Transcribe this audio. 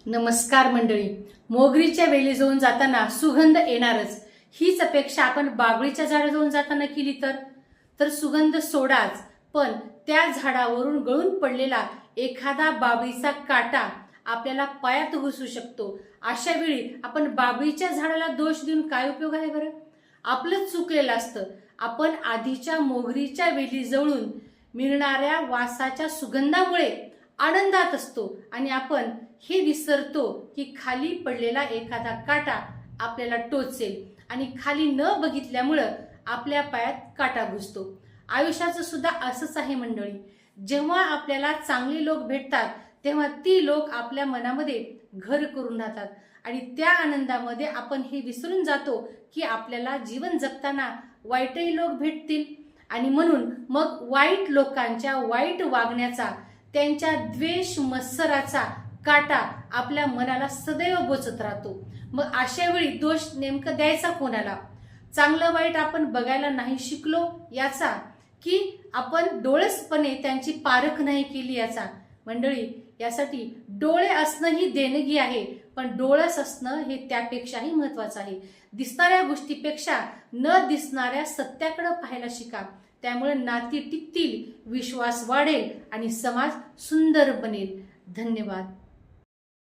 नमस्कार मंडळी. मोगरीच्या वेली जाऊन जाताना सुगंध येणारच, हीच अपेक्षा आपण बाबळीच्या झाडाजवळ जाताना केली तर सुगंध सोडाच, पण त्या झाडावरून गळून पडलेला एखादा बाबळीचा काटा आपल्याला पायात घुसू शकतो. अशा वेळी आपण बाबळीच्या झाडाला दोष देऊन काय उपयोग आहे बरं? आपलं चुकलेलं असतं. आपण आधीच्या मोगरीच्या वेली जवळून मिळणाऱ्या वासाच्या सुगंधामुळे आनंदात असतो आणि आपण हे विसरतो की खाली पडलेला एखादा काटा आपल्याला टोचेल आणि खाली न बघितल्यामुळं आपल्या पायात काटा घुसतो. आयुष्याचं सुद्धा असंच आहे मंडळी. जेव्हा आपल्याला चांगले लोक भेटतात तेव्हा ती लोक आपल्या मनामध्ये घर करून राहतात आणि त्या आनंदामध्ये आपण हे विसरून जातो की आपल्याला जीवन जगताना वाईटही लोक भेटतील आणि म्हणून मग वाईट लोकांच्या वाईट वागण्याचा, त्यांच्या द्वेष मत्सराचा काटा आपल्या मनाला सदैव बोचत राहतो. मग अशा वेळी दोष नेमकं द्यायचा कोणाला? चांगलं वाईट आपण बघायला नाही शिकलो याचा, की आपण डोळसपणे त्यांची पारख नाही केली याचा? मंडळी, यासाठी डोळे असणं ही देणगी आहे, पण डोळस असणं हे त्यापेक्षाही महत्वाचं आहे. दिसणाऱ्या गोष्टीपेक्षा न दिसणाऱ्या सत्याकडे पाहायला शिका. त्यामुळे नाती टिकतील, विश्वास वाढेल आणि समाज सुंदर बनेल. धन्यवाद.